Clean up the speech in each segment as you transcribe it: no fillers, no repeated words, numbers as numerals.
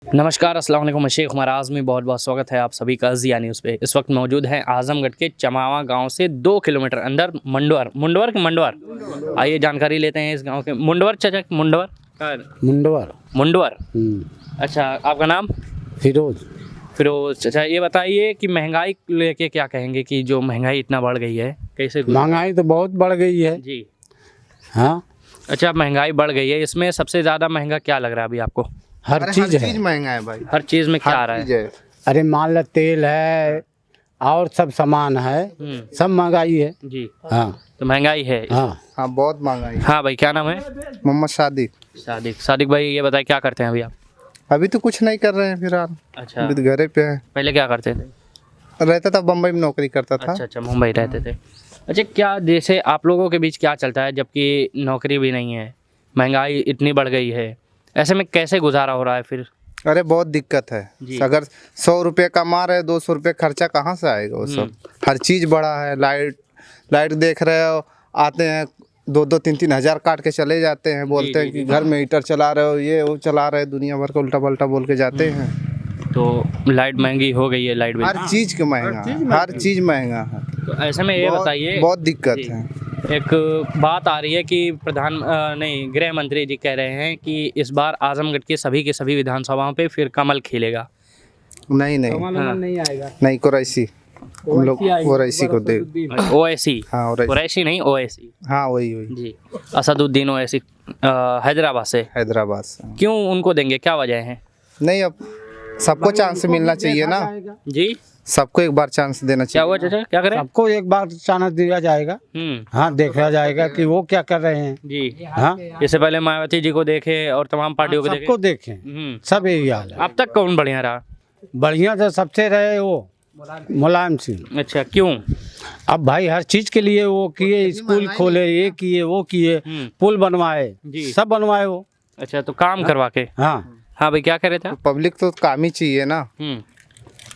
नमस्कार, अस्सलाम वालेकुम। शेख उमर आज़मी, बहुत बहुत स्वागत है आप सभी का ज़िया न्यूज़ पे। इस वक्त मौजूद हैं आज़मगढ़ के चमावा गांव से 2 किलोमीटर अंदर मुंडवर। आइए जानकारी लेते हैं इस गांव के। मुंडवर। मुंडवर। अच्छा, आपका नाम? फिरोज। अच्छा, ये बताइए कि महंगाई लेके क्या कहेंगे कि जो महंगाई इतना बढ़ गई है, कैसे? महंगाई तो बहुत बढ़ गई है जी। हाँ। अच्छा, महंगाई बढ़ गई है, इसमें सबसे ज़्यादा महंगा क्या लग रहा है अभी आपको? हर चीज है। महंगा है भाई। हर चीज़ में क्या आ रहा है? अरे मान लो तेल है और सब सामान है, सब महंगाई है। जी। हाँ तो महंगाई है। हाँ बहुत महंगाई है। हाँ भाई, क्या नाम है? मोहम्मद सादिक भाई, ये बताइए क्या करते हैं अभी आप? अभी तो कुछ नहीं कर रहे हैं फिलहाल। अच्छा, अभी तो घरे पे है। पहले क्या करते थे? रहता था बम्बई में, नौकरी करता था। अच्छा, मुंबई रहते थे। अच्छा, क्या जैसे आप लोगों के बीच क्या चलता है जबकि नौकरी भी नहीं है, महंगाई इतनी बढ़ गई है, ऐसे में कैसे गुजारा हो रहा है फिर? अरे बहुत दिक्कत है। अगर 100 रुपये कमा रहे 200 रुपये खर्चा कहाँ से आएगा? वो सब हर चीज़ बढ़ा है। लाइट देख रहे हो, आते हैं 2-2, 3-3 हज़ार काट के चले जाते हैं। बोलते हैं कि घर में हीटर चला रहे हो, ये वो चला रहे, दुनिया भर का उल्टा पल्टा बोल के जाते हैं। तो लाइट महंगी हो गई है, लाइट बिल हर चीज़ का महंगा है, हर चीज़ महंगा है। तो ऐसे में ये बताइए, बहुत दिक्कत है। एक बात आ रही है कि गृह मंत्री जी कह रहे हैं कि इस बार आजमगढ़ की सभी विधानसभाओं पे फिर कमल खिलेगा। नहीं नहीं आएगा। नहीं, कुरैशी हम लोग कुरैशी को दे। ओवैसी। हाँ कुरैशी नहीं, ओवैसी। हाँ वही जी। असदुद्दीन ओवैसी, हैदराबाद से। से। क्यों उनको देंगे, क्या वजह है? नहीं, अब सबको चांस मिलना चाहिए ना जी। सबको एक बार चांस देना क्या हुआ चाहिए। चाचा, क्या करें? सबको एक बार चांस दिया जाएगा। हाँ, देखा जाएगा कि वो क्या कर रहे हैं। जी। हाँ, इससे पहले मायावती जी को देखे और तमाम पार्टियों को सबको देखे। देखें, सब यही हाल है। अब तक कौन बढ़िया रहा? बढ़िया तो सबसे रहे वो मुलायम सिंह। अच्छा, क्यों? अब भाई हर चीज के लिए वो किए, स्कूल खोले, ये किए वो किए, पुल बनवाए, सब बनवाए वो। अच्छा, तो काम करवा के। हाँ भाई, क्या करे था? पब्लिक तो काम ही चाहिए ना।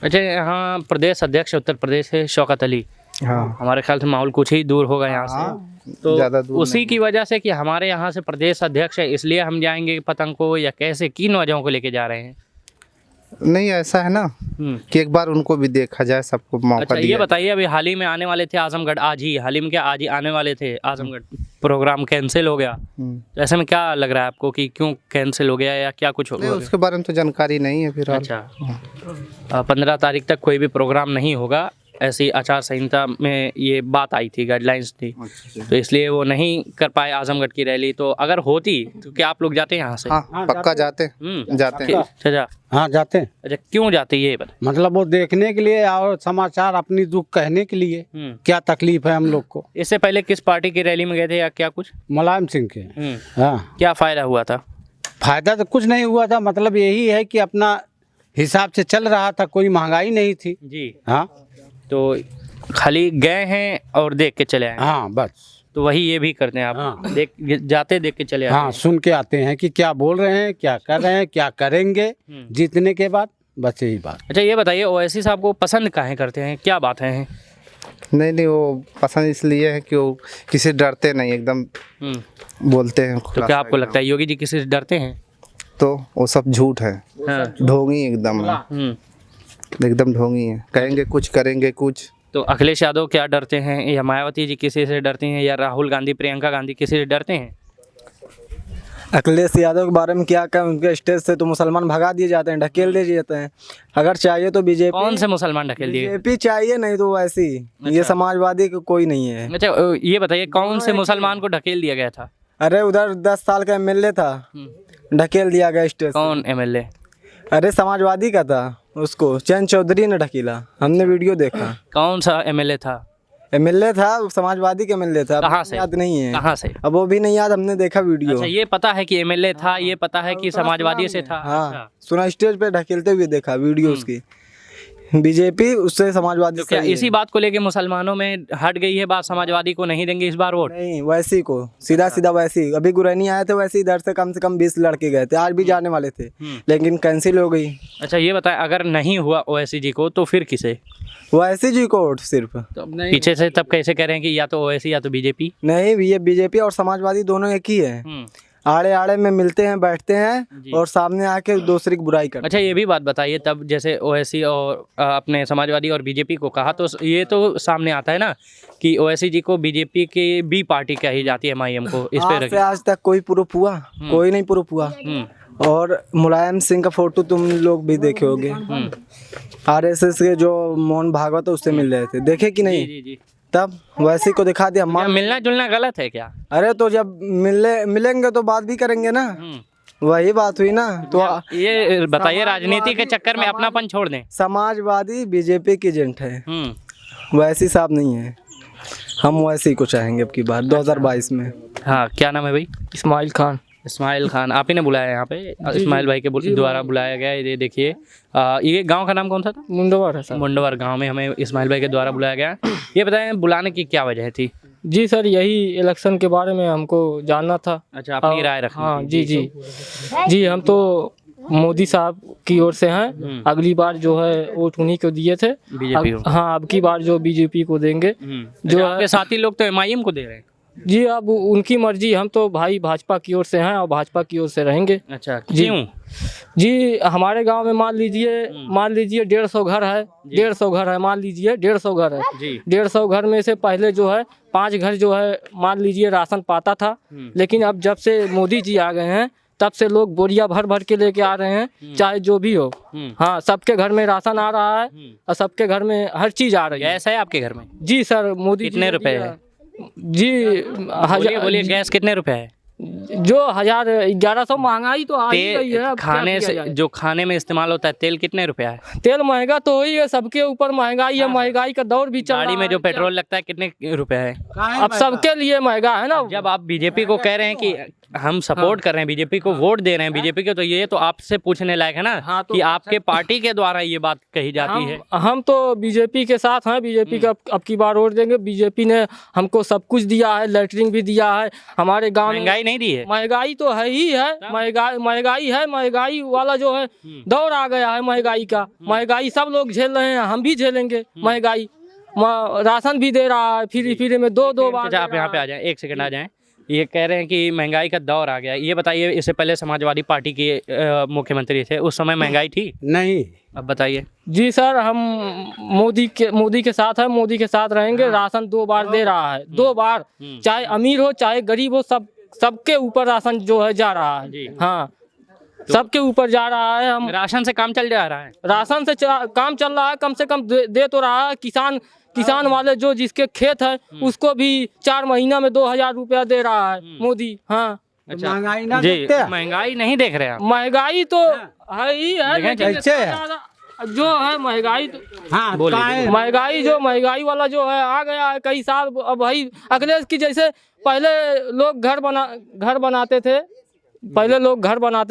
अच्छा, यहाँ प्रदेश अध्यक्ष उत्तर प्रदेश है शौकत अली। हाँ, हमारे ख्याल से माहौल कुछ ही दूर होगा यहाँ से, तो ज़्यादा दूर उसी नहीं। की वजह से कि हमारे यहाँ से प्रदेश अध्यक्ष है इसलिए हम जाएंगे पतंग को, या कैसे, किन वजहों को लेके जा रहे हैं? नहीं, ऐसा है ना कि एक बार उनको भी देखा जाए, सबको मौका अच्छा, दिया ये बताइए, अभी हाल ही में आने वाले थे आजमगढ़, आज ही आने वाले थे आजमगढ़, प्रोग्राम कैंसिल हो गया। तो ऐसे में क्या लग रहा है आपको कि क्यों कैंसिल हो गया, या क्या कुछ हो नहीं, गया? उसके बारे में तो जानकारी नहीं है फिर। अच्छा, 15 तारीख तक कोई भी प्रोग्राम नहीं होगा, ऐसी आचार संहिता में ये बात आई थी, गाइडलाइंस थी, तो इसलिए वो नहीं कर पाए आजमगढ़ की रैली। तो अगर होती तो क्या आप लोग जाते यहाँ से? हाँ, पक्का जाते जाते हैं। अच्छा, हाँ जाते हैं। अच्छा, क्यों जाते ये बता? मतलब वो देखने के लिए और समाचार अपनी दुख कहने के लिए, क्या तकलीफ है हम लोग को। इससे पहले किस पार्टी की रैली में गए थे या क्या कुछ? मुलायम सिंह के। हाँ, क्या फायदा हुआ था? फायदा तो कुछ नहीं हुआ था, मतलब यही है कि अपना हिसाब से चल रहा था, कोई महंगाई नहीं थी जी। हाँ, तो खाली गए हैं और देख के चले आए? हाँ बस। तो वही ये भी करते हैं आप? हाँ। देख के चले आते हाँ, हैं? सुन के आते हैं कि क्या बोल रहे हैं, क्या कर रहे हैं, क्या करेंगे जीतने के बाद, बस यही बात। अच्छा, ये बताइए, ओवैसी साहब को पसंद काहे करते हैं, क्या बात है? नहीं, वो पसंद इसलिए है कि वो किसी डरते नहीं, एकदम बोलते हैं। तो क्या आपको लगता है योगी जी किसी से डरते हैं? तो वो सब झूठ है। हाँ। ढोंगी एकदम ढोंगी है। कहेंगे कुछ, करेंगे कुछ। तो अखिलेश यादव क्या डरते हैं, या मायावती जी किसी से डरती हैं, या राहुल गांधी, प्रियंका गांधी किसी से डरते हैं? अखिलेश यादव के बारे में क्या कहें, उनके स्टेज से तो मुसलमान भगा दिए जाते हैं, ढकेल दिए जाते हैं। अगर चाहिए तो बीजेपी। कौन से मुसलमान ढकेल दिए? बीजेपी चाहिए, नहीं तो वैसी ये समाजवादी को कोई नहीं है। अच्छा, ये बताइए, कौन से मुसलमान को ढकेल दिया गया था? अरे उधर 10 साल का एमएलए था, ढकेल दिया गया स्टेज से। कौन एमएलए? अरे समाजवादी का था, उसको चैन चौधरी ने ढकेला, हमने वीडियो देखा। कौन सा एमएलए था? एमएलए था, समाजवादी के एमएलए था। कहाँ से? याद नहीं है। कहाँ से? अब वो भी नहीं याद, हमने देखा वीडियो। अच्छा, ये पता है कि एमएलए था, ये पता है कि समाजवादी से था। हाँ, अच्छा। सुना, स्टेज पे ढकेलते हुए देखा वीडियो उसकी। बीजेपी उससे समाजवादी तो क्या सही है। इसी बात को लेके मुसलमानों में हट गई है बात, समाजवादी को नहीं देंगे इस बार वोट? नहीं, वैसी को सीधा वैसी। अभी गुरैनी आए थे, वैसे इधर से कम 20 लड़के गए थे, आज भी जाने वाले थे, लेकिन कैंसिल हो गई। अच्छा, ये बताएं, अगर नहीं हुआ ओवैसी जी को तो फिर किसे? वैसी जी को वोट सिर्फ। तो पीछे से तब कैसे कह रहे हैं कि या तो ओवैसी या तो बीजेपी? नहीं, ये बीजेपी और समाजवादी दोनों एक ही है। आड़े आड़े में मिलते हैं, बैठते हैं और सामने आके दूसरी की बुराई करते अच्छा, ये भी बात बताइए, तब जैसे ओवैसी और अपने समाजवादी और बीजेपी को कहा तो ये तो सामने आता है ना कि ओवैसी जी को बीजेपी की बी पार्टी कही जाती है, एमआईएम को, इस पे आज से आज तक कोई प्रूफ हुआ? कोई नहीं प्रूफ हुआ। और मुलायम सिंह का फोटो तुम लोग भी देखे होगे, आरएसएस के जो मोहन भागवत उससे मिल रहे थे, देखे कि नहीं? जी। तब वैसे को दिखा दिया। क्या मिलना जुलना गलत है क्या? अरे तो जब मिलेंगे तो बात भी करेंगे ना, वही बात हुई ना। तो ये बताइए, राजनीति के चक्कर में अपनापन छोड़ दें। समाजवादी बीजेपी की एजेंट है, वैसी साहब नहीं है। हम वैसे ही को चाहेंगे अब की बार 2022 में। हाँ, क्या नाम है भाई? इस्माइल खान। इस्माइल खान, आप ही ने बुलाया यहाँ पे? इस्माइल भाई के द्वारा बुलाया गया। ये देखिए, ये गांव का नाम कौन सा था? मुंडवर है सर। मुंडवर गांव में हमें इस्माइल भाई के द्वारा बुलाया गया। ये बताएं, बुलाने की क्या वजह थी? जी सर, यही इलेक्शन के बारे में हमको जानना था। अच्छा, अपनी राय रखनी हाँ थी। जी, हम तो मोदी साहब की ओर से हैं। अगली बार जो है वोट उन्हीं को दिए थे, बीजेपी को। हाँ, अब की बार जो बीजेपी को देंगे। जो आपके साथी लोग तो एमआईएम को दे रहे हैं। जी, अब उनकी मर्जी। हम तो भाई भाजपा की ओर से हैं और भाजपा की ओर से रहेंगे। अच्छा, क्यों? जी, हमारे गांव में मान लीजिए 150 घर है, 150 घर है, मान लीजिए 150 घर है। 150 घर में से पहले जो है 5 घर जो है मान लीजिए राशन पाता था, लेकिन अब जब से मोदी जी आ गए हैं तब से लोग बोरिया भर भर के लेके आ रहे हैं, चाहे जो भी हो। हाँ, सबके घर में राशन आ रहा है और सबके घर में हर चीज आ रही है। गैस है आपके घर में? जी सर, मोदी कितने रुपए है? जी, बोलिए, गैस कितने रुपए है? जो 1100 महंगाई तो आ ही गई है। अब क्या खाने किया से जाए? जो खाने में इस्तेमाल होता है, तेल कितने रुपया है? तेल महंगा तो ही है, सबके ऊपर महंगाई है। महंगाई का दौर भी चल रहा है। गाड़ी में जो पेट्रोल लगता है कितने रुपए है? अब सबके लिए महंगा है ना। जब आप बीजेपी को कह रहे हैं कि हम सपोर्ट कर रहे हैं, बीजेपी को वोट दे रहे हैं बीजेपी को, तो ये तो आपसे पूछने लायक है ना। हाँ, तो कि आपके पार्टी के द्वारा ये बात कही जाती है। हम तो बीजेपी के साथ हैं, बीजेपी का अब की बार वोट देंगे। बीजेपी ने हमको सब कुछ दिया है, लैटरिन भी दिया है हमारे गांव में। महंगाई नहीं दी है? महंगाई तो है ही है, महंगाई है। महंगाई वाला जो है दौर आ गया है महंगाई का। महंगाई सब लोग झेल रहे हैं, हम भी झेलेंगे महंगाई। राशन भी दे रहा है फ्री में, 2 बार। आप यहाँ पे आ जाएं, 1 सेकंड आ जाएं। ये कह रहे हैं कि महंगाई का दौर आ गया। ये बताइए, इससे पहले समाजवादी पार्टी के मुख्यमंत्री थे, उस समय महंगाई थी? नहीं। अब बताइए। जी सर, हम मोदी के साथ हैं, मोदी के साथ रहेंगे। राशन 2 बार दे रहा है, 2 बार, चाहे अमीर हो चाहे गरीब हो, सबके ऊपर राशन जो है जा रहा है। हाँ, सबके ऊपर जा रहा है। हम राशन से काम चल जा रहा है? राशन से काम चल रहा है, कम से कम दे तो रहा है। किसान वाले जो जिसके खेत है उसको भी 4 महीना में 2000 रुपया दे रहा है मोदी। हाँ, अच्छा, महंगाई ना जी, देखते हैं? महंगाई नहीं देख रहे आप? महंगाई तो है ही है, लेकिन कैसे है? जो है महंगाई तो, हाँ, महंगाई वाला जो है आ गया है कई साल। अब भाई अखिलेश की जैसे पहले लोग घर बनाते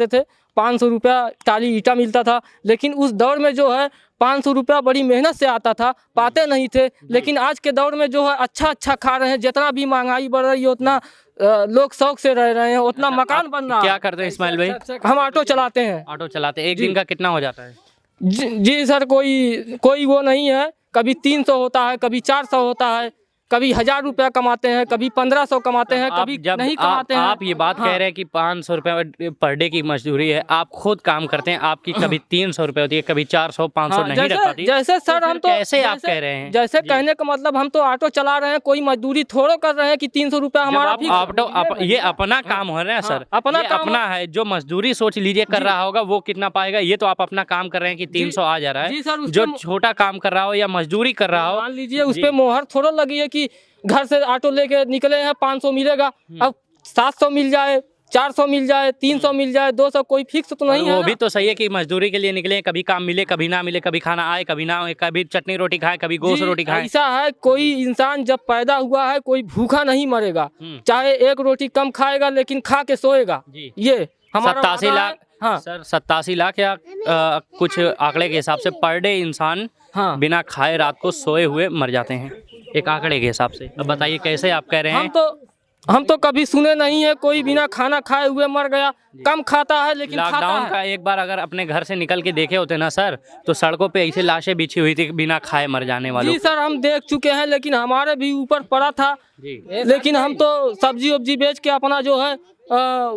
थे, 500 रुपया टाली ईटा मिलता था। लेकिन उस दौर में जो है 500 रुपया बड़ी मेहनत से आता था, पाते नहीं थे। लेकिन आज के दौर में जो है अच्छा खा रहे हैं। जितना भी महंगाई बढ़ रही है उतना लोग शौक से रह रहे हैं, उतना मकान बन रहा है। क्या करते हैं इस्माइल भाई? हम ऑटो चलाते हैं। ऑटो चलाते हैं। एक दिन का कितना हो जाता है? जी सर, कोई वो नहीं है। कभी 300 होता है, कभी 400 होता है, कभी 1000 रुपया कमाते हैं, कभी 1500 कमाते हैं, कभी नहीं कमाते हैं। आप ये बात कह रहे हैं कि 500 रुपये पर डे की मजदूरी है, आप खुद काम करते हैं, आपकी कभी 300 रुपये होती है, कभी 400 500 नहीं रख पाती। जैसे सर, हम तो कैसे आप कह रहे हैं? जैसे कहने का मतलब, हम तो ऑटो चला रहे हैं, कोई मजदूरी थोड़ा कर रहे हैं कि 300 रुपया हमारा। ये अपना काम हो रहा है सर, अपना है। जो मजदूरी सोच लीजिए कर रहा होगा वो कितना पाएगा? ये तो आप अपना काम कर रहे हैं कि 300 आ जा रहा है। जो छोटा काम कर रहा हो या मजदूरी कर रहा हो, मान लीजिए उस पर मोहर थोड़ा लगी है कि घर से ऑटो लेके निकले हैं 500 मिलेगा। अब 700 मिल जाए, 400 मिल जाए, 300 मिल जाए, 200, कोई फिक्स तो नहीं है। वो भी तो सही है कि मजदूरी के लिए निकले, कभी काम मिले कभी ना मिले, कभी खाना आए कभी ना आए, कभी चटनी रोटी खाए कभी गोश्त रोटी खाए। ऐसा है, कोई इंसान जब पैदा हुआ है कोई भूखा नहीं मरेगा। चाहे 1 रोटी कम खाएगा लेकिन खा के सोएगा। ये हमारा 87 लाख। हाँ सर, 87 लाख या कुछ आंकड़े के हिसाब से पर डे इंसान बिना खाए रात को सोए हुए मर जाते हैं, एक आंकड़े के हिसाब से। अब बताइए कैसे आप कह रहे हैं? हम तो कभी सुने नहीं है कोई बिना खाना खाए हुए मर गया। कम खाता है लेकिन खाता लॉकडाउन है। का एक बार अगर अपने घर से निकल के देखे होते ना सर, तो सड़कों पे ऐसे लाशें बिछी हुई थी बिना खाए मर जाने वालों जी सर, हम देख चुके हैं, लेकिन हमारे भी ऊपर पड़ा था। जी। लेकिन हम तो सब्जी वब्जी बेच के अपना जो है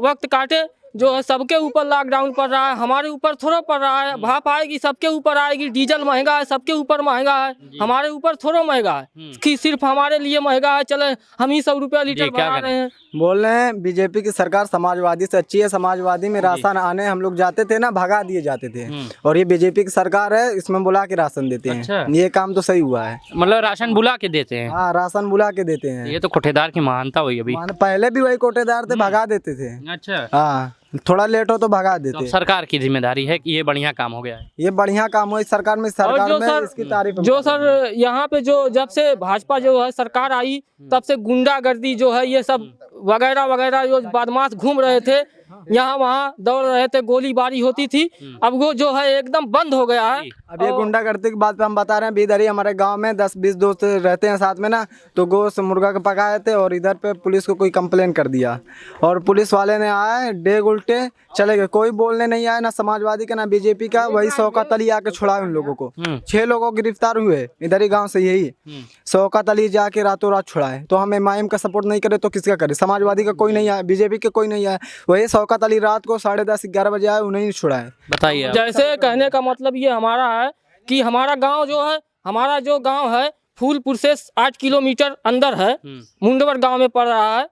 वक्त काटे। जो है सबके ऊपर लॉकडाउन पड़ रहा है, हमारे ऊपर थोड़ा पड़ रहा है। भाप आएगी सबके ऊपर आएगी, डीजल महंगा है सबके ऊपर महंगा है, हमारे ऊपर थोड़ा महंगा है कि सिर्फ हमारे लिए महंगा है। चले हम ही 100 रुपया लीटर क्या बढ़ा रहे हैं। बोल रहे हैं बीजेपी की सरकार समाजवादी से अच्छी है। समाजवादी में राशन आने हम लोग जाते थे ना, भगा दिए जाते थे। और ये बीजेपी की सरकार है, इसमें बुला के राशन देते हैं। अच्छा। ये काम तो सही हुआ है। मतलब राशन बुला के देते हैं। हाँ, राशन बुला के देते हैं। ये तो कोठेदार की महानता हुई अभी। माने पहले भी वही कोटेदार थे, भगा देते थे। अच्छा, हाँ, थोड़ा लेट हो तो भगा तो देते। सरकार की जिम्मेदारी है कि ये बढ़िया काम हो गया है। ये बढ़िया काम हो इस सरकार में। सरकार जो में सर- इसकी तारीफ जो सर यहाँ पे जो जब से भाजपा जो है सरकार आई, तब से गुंडागर्दी जो है ये सब वगैरह वगैरह जो बदमाश घूम रहे थे, यहाँ वहाँ दौड़ रहे थे, गोलीबारी होती थी। अब वो जो है एकदम बंद हो गया है। अब ये गुंडागर्दी की बात पे हम बता रहे हैं। इधर ही हमारे गांव में 10-20 दोस्त रहते हैं साथ में ना, तो गोश्त मुर्गा का पकाए थे और इधर पे पुलिस को कोई कंप्लेन कर दिया और पुलिस वाले ने आए, डेग उल्टे चले गए। कोई बोलने नहीं आया, ना समाजवादी का ना बीजेपी का। वही शौकत अली आके छुड़ाए उन लोगों को। 6 लोगों गिरफ्तार हुए इधर ही गाँव से। यही शौकत अली जाके रातों रात छुड़ाए। तो हम MIM का सपोर्ट नहीं करे तो किसका करे? समाजवादी का कोई नहीं आया, बीजेपी के कोई नहीं आया। वही शौकत अली रात को 10:30-11 बजे आए, उन्हें छुड़ाए। बताइए आप। जैसे कहने का मतलब ये हमारा है कि हमारा गांव जो है, हमारा जो गांव है फूलपुर से 8 किलोमीटर अंदर है, मुंडवर गांव में पड़ रहा है।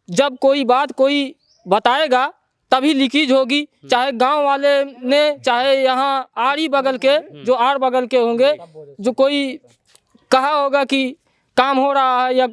जब कोई बात कोई बताएगा तभी लीकेज होगी, चाहे गांव वाले ने, चाहे यहाँ आरी बगल के जो आर बगल के होंगे, जो कोई कहा होगा कि काम हो रहा है या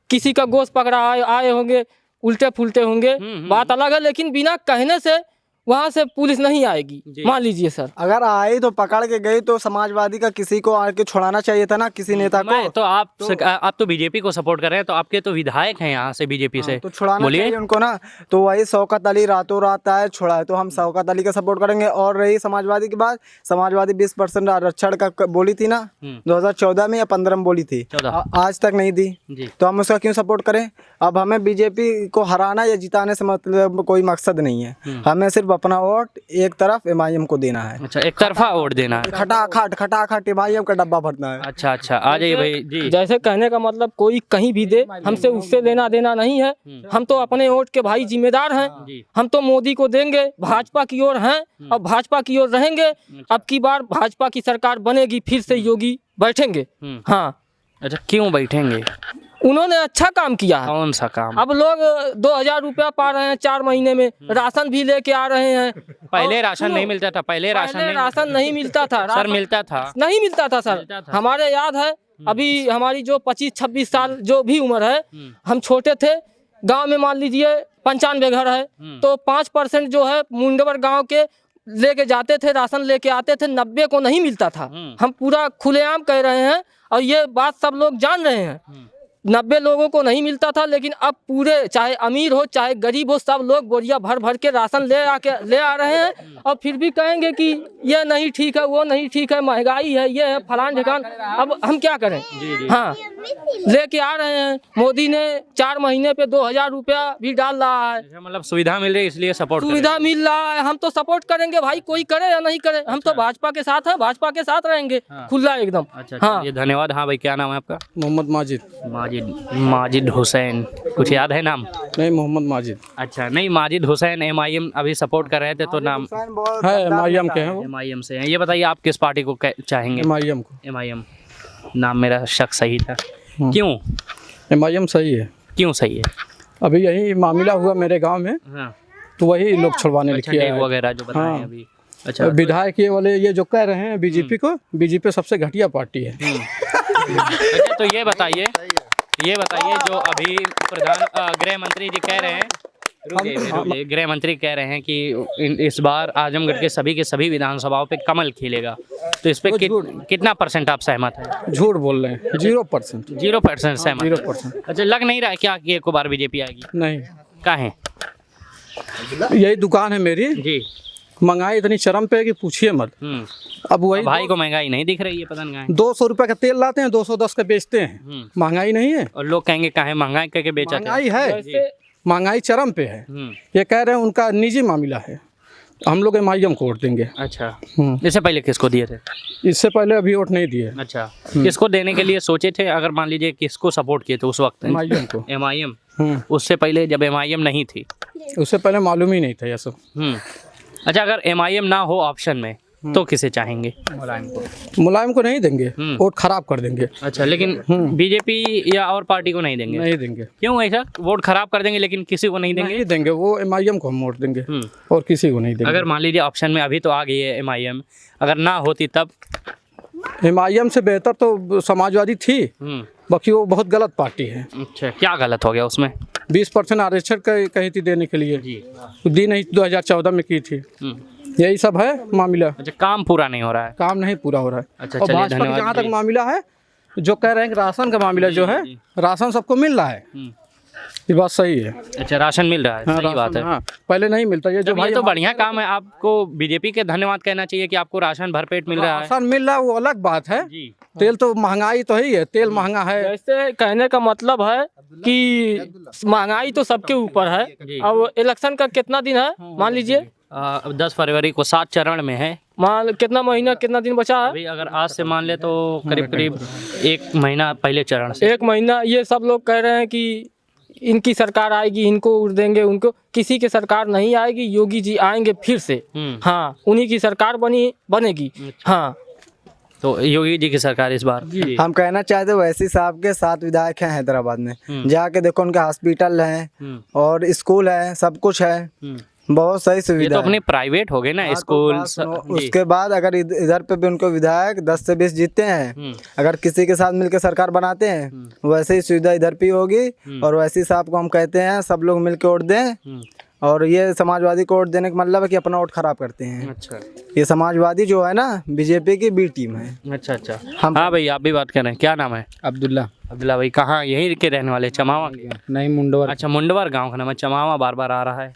किसी का गोश्त पकड़ा है, आए होंगे, उल्टे फुलटे होंगे, बात अलग है। लेकिन बिना कहने से वहाँ से पुलिस नहीं आएगी। मान लीजिए सर, अगर आई तो पकड़ के गई तो समाजवादी का किसी को आके छुड़ाना चाहिए था ना, किसी नेता को। तो आप तो बीजेपी को सपोर्ट कर रहे हैं, तो आपके तो विधायक हैं यहाँ से बीजेपी से, तो छुड़ाना बोलिए। चाहिए उनको ना। तो वही शौकत अली रातों रात आए, छुड़ाए, तो हम शौकत अली का सपोर्ट करेंगे। और रही समाजवादी की बात, समाजवादी 20% आरक्षण का बोली थी ना, 2014 में या 15 में बोली थी, 14। आज तक नहीं दी। तो हम उसका क्यों सपोर्ट करें? अब हमें बीजेपी को हराना या जिताने से मतलब कोई मकसद नहीं है। हमें सिर्फ अपना वोट एक तरफ MIM को देना है। अच्छा, एक तरफा वोट देना है। खटाखट MIM का डब्बा भरना है। अच्छा अच्छा, आ जाइए भाई जी। जैसे कहने का मतलब कोई कहीं भी दे, हमसे उससे लेना देना नहीं है। हम तो अपने वोट के भाई जिम्मेदार हैं। हम तो मोदी को देंगे, भाजपा की ओर हैं और भाजपा की ओर रहेंगे। अब की बार भाजपा की सरकार बनेगी, फिर से योगी बैठेंगे। हाँ। अच्छा, क्यों बैठेंगे? उन्होंने अच्छा काम किया है। कौन सा काम? अब लोग 2000 रुपया पा रहे हैं 4 महीने में, राशन भी लेके आ रहे हैं। पहले राशन नहीं मिलता था, पहले राशन नहीं मिलता था सर, मिलता था, नहीं मिलता था सर। हमारे याद है, अभी हमारी जो 25-26 साल जो भी उम्र है, हम छोटे थे। गांव में मान लीजिए 95 घर है, तो 5% जो है मुंडवर गांव के लेके जाते थे, राशन लेके आते थे। 90 को नहीं मिलता था। हम पूरा खुलेआम कह रहे हैं और ये बात सब लोग जान रहे हैं। 90 लोगों को नहीं मिलता था, लेकिन अब पूरे, चाहे अमीर हो चाहे गरीब हो, सब लोग बोरिया भर भर के राशन ले आ रहे हैं। और फिर भी कहेंगे कि ये नहीं ठीक है, वो नहीं ठीक है, महंगाई है, ये है, फलान ढिकान। अब हम क्या करें? हाँ, लेके आ रहे हैं। मोदी ने 4 महीने पे 2000 रुपया भी डाल रहा है। मतलब सुविधा मिल रही है इसलिए सपोर्ट सुविधा मिल रहा है, हम तो सपोर्ट करेंगे भाई, कोई करे या नहीं करे। हम तो भाजपा के साथ हैं, भाजपा के साथ रहेंगे, खुला एकदम। अच्छा, हाँ, ये धन्यवाद। हाँ भाई, क्या नाम है आपका? मोहम्मद माजिद। माजिद हुसैन, कुछ याद है नाम? नहीं, मोहम्मद माजिद अच्छा, नहीं, माजिद हुसैन MIM अभी सपोर्ट कर रहे थे, तो नाम है, MIM के हैं वो। MIM से हैं। ये बताइए आप किस पार्टी को चाहेंगे? MIM को। MIM, नाम मेरा शक सही था। क्यों? MIM सही है। क्यों सही है? अभी यही मामला हुआ मेरे गांव में, हाँ, तो वही लोग छुड़वाने अच्छा, लिखे डेग वगैरह जो बताए हाँ। अभी। अच्छा, विधायक ये वाले ये जो कह रहे हैं बीजेपी को, बीजेपी सबसे घटिया पार्टी है। अच्छा, तो ये बताइए जो अभी गृह मंत्री जी कह रहे हैं, रुकिए, गृह मंत्री कह रहे हैं कि इस बार आजमगढ़ के सभी विधानसभाओं पे कमल खिलेगा, तो इस पे कितना % आप सहमत हैं? झूठ बोल रहे हैं, 0%। 0% सहमत? 0%। अच्छा, लग नहीं रहा क्या कि एक बार बीजेपी आएगी? नहीं, काहे? यही दुकान है मेरी, जी, महंगाई इतनी चरम पे है कि पूछिए मत। अब वही भाई को महंगाई नहीं दिख रही है, पता नहीं कहाँ 200 रुपए का तेल लाते हैं, 210 का बेचते हैं। महंगाई नहीं है, और लोग कहेंगे काहे महंगाई करके बेचा महंगाई है, महंगाई चरम पे है। ये कह रहे हैं उनका निजी मामला है, हम लोग MIM को वोट देंगे। अच्छा, इससे पहले किसको दिए थे? इससे पहले अभी वोट नहीं दिए। अच्छा, किसको देने के लिए सोचे थे? अगर मान लीजिए किसको सपोर्ट किए थे उस वक्त? MIM को। MIM। उससे पहले जब MIM नहीं थी? उससे पहले मालूम ही नहीं था ये सब। अच्छा, अगर MIM ना हो ऑप्शन में तो किसे चाहेंगे? मुलायम को नहीं देंगे, वोट खराब कर देंगे। अच्छा, लेकिन बीजेपी या और पार्टी को नहीं देंगे? नहीं देंगे। क्यों ऐसा? वोट खराब कर देंगे लेकिन किसी को नहीं देंगे? नहीं देंगे, वो MIM को हम वोट देंगे और किसी को नहीं देंगे। अगर मान लीजिए ऑप्शन में अभी तो आ गई है MIM, अगर ना होती तब? MIM से बेहतर तो समाजवादी थी, बाकी वो बहुत गलत पार्टी है। अच्छा, क्या गलत हो गया उसमें? 20% आरक्षण कही थी देने के लिए, दी नहीं, 2014 में की थी। यही सब है मामला। अच्छा, काम पूरा नहीं हो रहा है? काम नहीं पूरा हो रहा है। अच्छा, और चलिए, भाजपा का धन्यवाद जहाँ तक जी। मामला है, जो कह रहे हैं कि राशन का मामला जो है, राशन सबको मिल रहा है, ये बात सही है। अच्छा, राशन मिल रहा है, हाँ, सही राशन, बात है। हाँ, पहले नहीं मिलता। ये जो जब ये भाई तो बढ़िया काम है, आपको बीजेपी के धन्यवाद कहना चाहिए कि आपको राशन भरपेट मिल रहा है। राशन मिल रहा है वो अलग बात है, जी। तेल तो महंगाई तो ही है, तेल महंगा है। वैसे कहने का मतलब है कि महंगाई तो सबके ऊपर है। अब इलेक्शन का कितना दिन है मान लीजिए? अब 10 फरवरी को 7 चरण में है। मान कितना महीना, कितना दिन बचा है? अभी अगर आज से मान ले तो करीब करीब 1 महीना पहले चरण से। 1 महीना। ये सब लोग कह रहे हैं कि इनकी सरकार आएगी, इनको वोट देंगे, उनको। किसी की सरकार नहीं आएगी, योगी जी आएंगे फिर से। हाँ, उन्हीं की सरकार बनेगी। हाँ, तो योगी जी की सरकार इस बार। हम कहना चाहते वैसी साहब के 7 विधायक हैं हैदराबाद में, जाके देखो उनके हॉस्पिटल है और स्कूल है, सब कुछ है, बहुत सही ये सुविधा तो है। अपने प्राइवेट हो गए ना हाँ, तो स्कूल। बात सुनो, उसके बाद अगर इधर पे भी उनको विधायक 10 से 20 जीतते हैं, अगर किसी के साथ मिलकर सरकार बनाते हैं, वैसे ही सुविधा इधर भी होगी। और वैसी साहब को हम कहते हैं सब लोग मिलकर वोट दें। और ये समाजवादी को वोट देने का मतलब है कि अपना वोट खराब करते हैं। अच्छा, ये समाजवादी जो है ना, बीजेपी की बी टीम है। अच्छा, अच्छा। हाँ भाई, आप भी बात कर रहे हैं, क्या नाम है? अब्दुल्ला। अब्दुल्ला भाई, कहाँ यहीं के रहने वाले? चमावा के? नहीं, मुंडवर। अच्छा, मुंडवर गांव का नाम है। चमावा बार बार आ रहा है।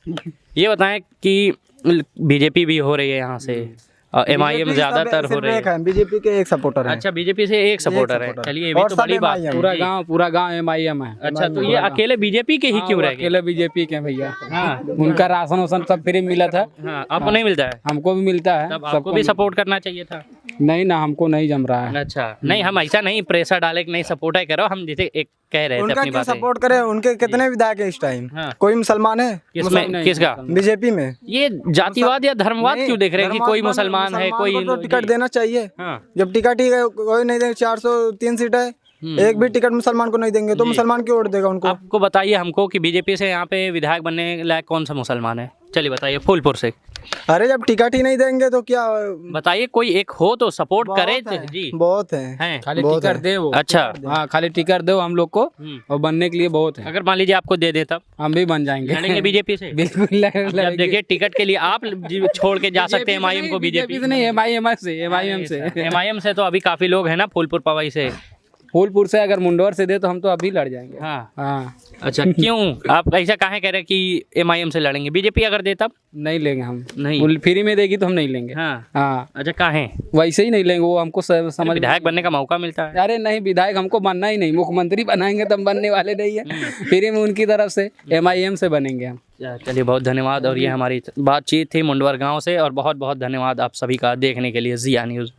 ये बताएं कि बीजेपी भी हो रही है यहाँ से, और MIM ज्यादातर हो रही है। बीजेपी के एक सपोर्टर है। अच्छा, बीजेपी से एक सपोर्टर है। चलिए, ये भी और तो सब बड़ी बात MIM। है। पूरा गांव MIM है। अच्छा, तो ये अकेले बीजेपी के ही क्यों रह गए? अकेले बीजेपी के भैया। हाँ, उनका राशन वासन सब फ्री मिला था, हाँ, आपको नहीं मिलता है? हमको भी मिलता है। तब आपको भी सपोर्ट करना चाहिए था। नहीं ना, हमको नहीं जम रहा है। अच्छा, नहीं, हम ऐसा नहीं प्रेशर डाले कि नहीं सपोर्ट है करो, हम जैसे एक कह रहे थे उनका अपनी क्यों बात। सपोर्ट करे? उनके कितने विधायक है इस टाइम? हाँ। कोई मुसलमान है किसमें? किसका? बीजेपी में? ये जातिवाद या धर्मवाद नहीं, क्यों देख रहे हैं कि कोई मुसलमान है, कोई को तो टिकट देना चाहिए। हाँ। जब टिकट ही कोई नहीं देंगे, 403 सीट है, एक भी टिकट मुसलमान को नहीं देंगे तो मुसलमान क्यों वोट देगा उनको? आपको बताइए हमको कि बीजेपी से यहाँ पे विधायक बनने लायक कौन सा मुसलमान है? चलिए बताइए, फूलपुर से। अरे जब टिकट ही नहीं देंगे तो क्या? बताइए, कोई एक हो तो सपोर्ट करे। बहुत है, जी, बहुत है। हैं? खाली बहुत टिकट है। दे वो। अच्छा, हाँ, खाली टिकट दो हम लोग को, और बनने के लिए बहुत है। अगर मान लीजिए आपको दे दे तब हम भी बन जाएंगे। लड़ेंगे बीजेपी से? बिल्कुल अब देखिए, टिकट के लिए आप छोड़ के जा सकते हैं MIM को। बीजेपी से नहीं, MIM से। MIM से तो अभी काफी लोग हैं ना, फूलपुर पवाई से। फूलपुर से अगर मुंडवर से दे तो हम तो अभी लड़ जाएंगे। हाँ, हाँ, अच्छा, क्यों आप ऐसा काहे कह रहे हैं कि MIM से लड़ेंगे? बीजेपी अगर दे तब? नहीं लेंगे हम। नहीं। वो फ्री में देगी तो हम नहीं लेंगे। हाँ, हाँ, अच्छा, काहे? वैसे ही नहीं लेंगे, वो हमको समझ। विधायक बनने का मौका मिलता है। अरे नहीं, विधायक हमको बनना ही नहीं, मुख्यमंत्री बनाएंगे तो हम बनने वाले नहीं है। फ्री में उनकी तरफ से MIM से बनेंगे हम। चलिए, बहुत धन्यवाद। और ये हमारी बातचीत थी मुंडवर गांव से, और बहुत बहुत धन्यवाद आप सभी का देखने के लिए ज़िया न्यूज़।